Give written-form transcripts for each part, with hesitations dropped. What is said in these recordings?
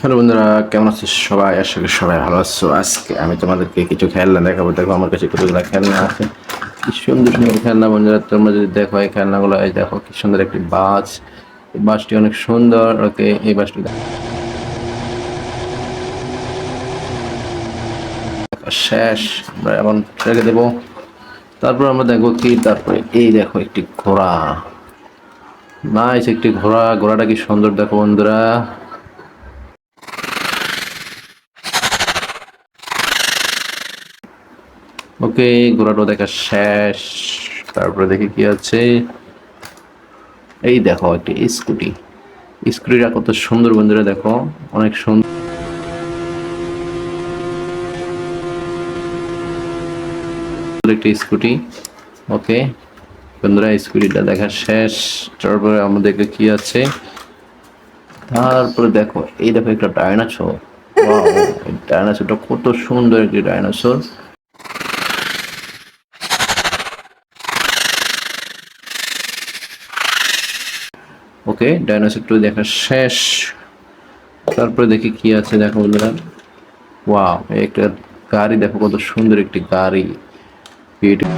Hello বন্ধুরা, কেমন আছো সবাই? আশা করি সবাই ভালো আছো। আজকে আমি তোমাদেরকে কিছু খেলনা দেখাবো। দেখো আমার কাছে কতগুলো খেলনা আছে, কি সুন্দর সুন্দর খেলনা বন্ধুরা। তোমরা যদি দেখো এই খেলনাগুলো, এই দেখো কি সুন্দর একটি বাস। এই বাসটি অনেক সুন্দর। ওকে, এই বাসটি দেখো শেষ, আমরা এখন রেখে দেবো। তারপর আমরা দেখবো কি, তারপরে এই দেখো একটি ঘোড়া। নাইস, একটি ঘোড়া। ঘোড়াটা কি সুন্দর দেখো বন্ধুরা। ওকে, ঘোড়াটা দেখা শেষ। তারপরে দেখি কি আছে। এই দেখো একটি স্কুটি। স্কুটিটা কত সুন্দর বন্ধুরা, দেখো অনেক সুন্দর একটি স্কুটি। ওকে বন্ধুরা, স্কুটিটা দেখা শেষ। তারপরে আমাদেরকে কি আছে, তারপরে দেখো এই দেখো একটা ডাইনোসর। ওয়াও, এই ডাইনোসরটা কত সুন্দর একটি ডাইনোসর। ওকে, ডাইনোসরটা দেখা শেষ। তারপরে দেখি কি আছে, দেখো বন্ধুরা। ওয়াও, একটা গাড়ি দেখো, কত সুন্দর একটি গাড়ি। বিউটিফুল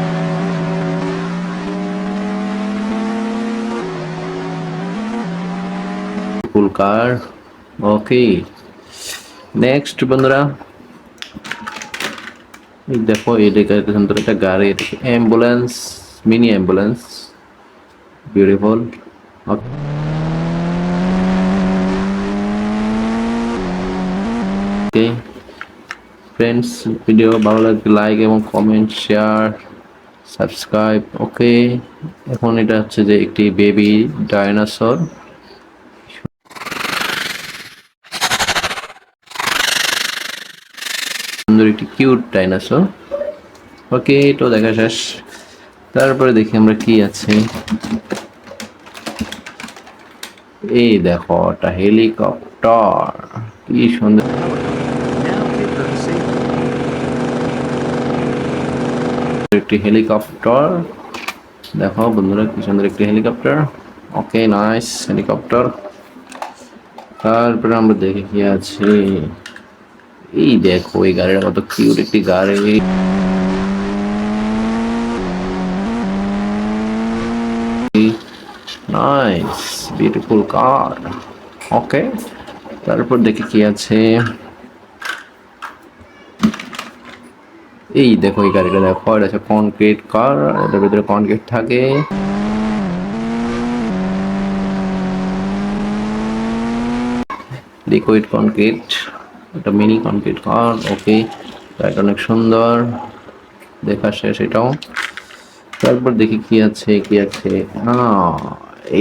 কার। ওকে, নেক্সট বন্ধুরা, এই দেখো এই দেখে সুন্দর একটা গাড়ি, ambulance, mini ambulance. Beautiful. Okay friends, video ভালো লাগলে লাইক এবং কমেন্ট, শেয়ার, সাবস্ক্রাইব। ওকে, এখন এটা হচ্ছে যে একটি বেবি ডাইনোসর, সুন্দর একটি কিউট ডাইনোসর। ওকে, তো দেখা শেষ। তারপরে দেখি আমরা কি আছে। এই দেখো একটা হেলিকপ্টার, কি সুন্দর একটি হেলিকপ্টার। দেখো বন্ধুরা কি সুন্দর একটি হেলিকপ্টার। ওকে, নাইস হেলিকপ্টার। তারপরে আমরা দেখি কি আছে। এই দেখো এই গাড়িটা কত কিউট একটি গাড়ি। নাইস, বিউটিফুল কার। ওকে, তারপর দেখি কি আছে। এই দেখো এই গাড়িটা দেখো, এটা হচ্ছে কনক্রিট কার। এটার ভিতরে কনক্রিট থাকে। লিকুইড কনক্রিট, এটা মিনি কনক্রিট কার। ওকে, এটা অনেক সুন্দর, দেখা শেষ এটাও। তারপর দেখি কি আছে কি আছে।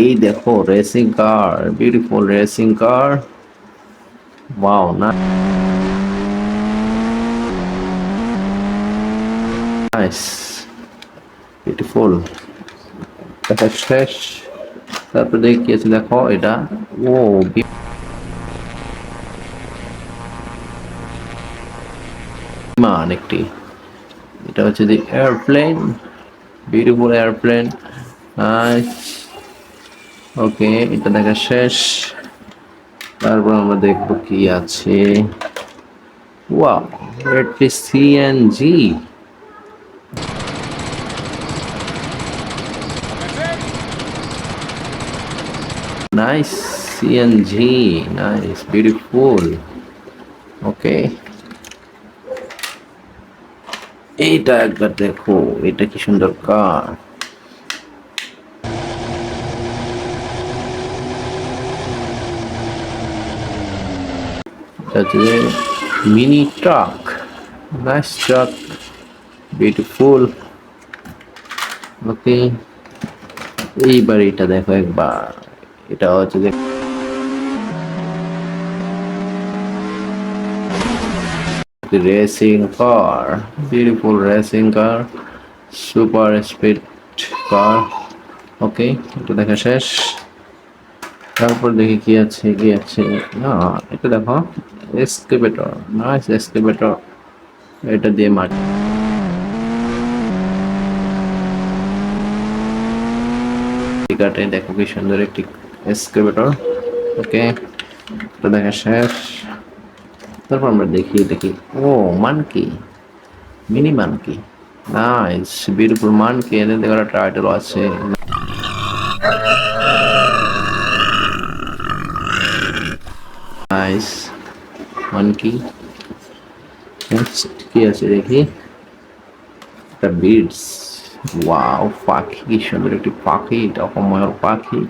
এই দেখো রেসিং কার, বিউটিফুল রেসিং কার। ওয়াও, নাইস, বিউটিফুল, দেখা শেষ। তারপর দেখি কি আছে, দেখো এটা। ও, বিমান একটি। এটা হচ্ছে যে এয়ারপ্লেন, বিউটিফুল এয়ারপ্লেন। নাইস। ওকে, এটা দেখা শেষ। তারপর আমরা দেখবো কি আছে। ওয়াও, একটি CNG. Nice, CNG, nice, beautiful. Okay, এইটা একবার দেখো, এটা কি সুন্দর কার। এটা হচ্ছে mini truck, nice truck, beautiful. Okay, এইবার এটা দেখো একবার। এটা হচ্ছে যে racing car, beautiful racing car, super speed car. Okay, এটা দেখা শেষ। তারপর দেখি কি আছে কি আছে। না, এটা দেখো এক্সকেভেটর, নাইস এক্সকেভেটর। এটা দিয়ে মাটি কাটে, দেখো কি সুন্দর একটি এক্সকেভেটর। ওকে, তো দেখা শেষ। তারপর আমরা দেখি দেখি, ও monkey, mini monkey, nice beautiful monkey, এদের দেখা টাইটেল আছে। Nice monkey. কি আছে দেখি, একটা বিডস, ওয়াও পাখি, কি সুন্দর একটি পাখি, এটা অমর পাখি।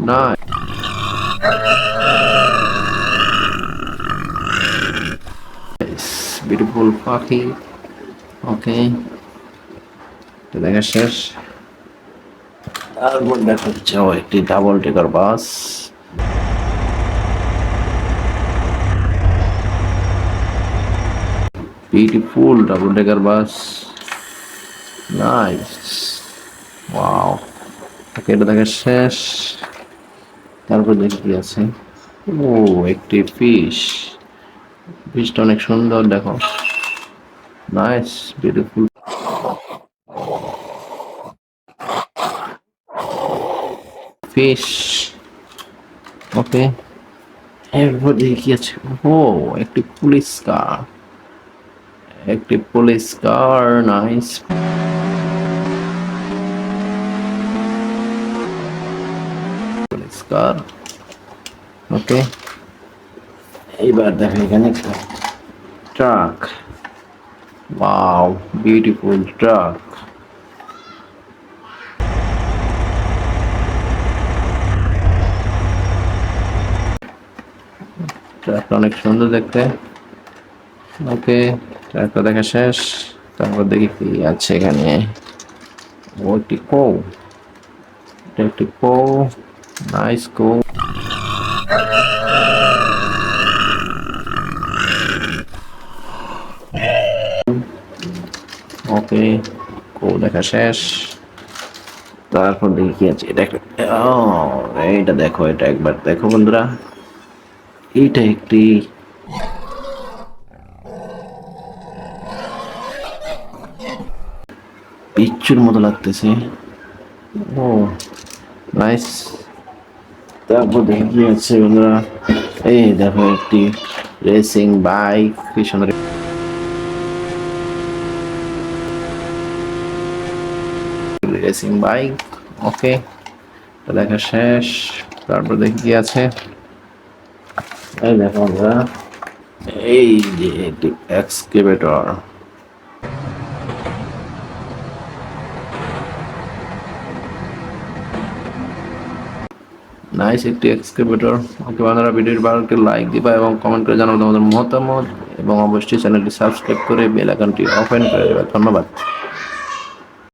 নাইস বিউটিফুল পাখি। ওকে, তো দেখা শেষ। তারপর দেখা হচ্ছে একটি double decker bus, beautiful double decker bus, nice, wow. Okay, এটা দেখা শেষ। তারপর দেখি কি আছে, ও একটি ফিশ, ফিশটা অনেক সুন্দর দেখো, নাইস বিউটিফুল ফিশ। ওকে, এরপর দেখি কি আছে, ও একটি পুলিশ কার, একটি police car, nice police car. Okay, এইবার দেখো এখানে একটা ট্রাক, ওয়াও বিউটিফুল ট্রাক। ট্রাকটা অনেক সুন্দর দেখতে। ওকে, ট্রাকটা দেখা শেষ। তারপর দেখি কি আছে এখানে, ও একটি কৌ, এটা একটি কৌ, নাইস কৌ। ওকে, কৌ দেখা শেষ। তারপর দেখি কি আছে, এটা একটা, ও এইটা দেখো, এটা একবার দেখো বন্ধুরা, এইটা একটি পিচ্চুর মতো লাগতেছে, ও নাইস। তারপর দেখি কি আছে বন্ধুরা, এই দেখো একটি রেসিং বাইক, কি সুন্দর রেসিং বাইক। ওকে, তো দেখা শেষ। তারপর দেখি কি আছে, এই দেখো বন্ধুরা, এই যে একটি এক্সকেভেটর, নাইস একটি এক্সকেভেটর। ওকে বন্ধুরা, ভিডিওটি ভালো লাগলে লাইক দিবা এবং কমেন্ট করে জানাবো তোমাদের মতামত, এবং অবশ্যই চ্যানেলটি সাবস্ক্রাইব করে বেল আইকনটি ওপেন করে দেবে। ধন্যবাদ।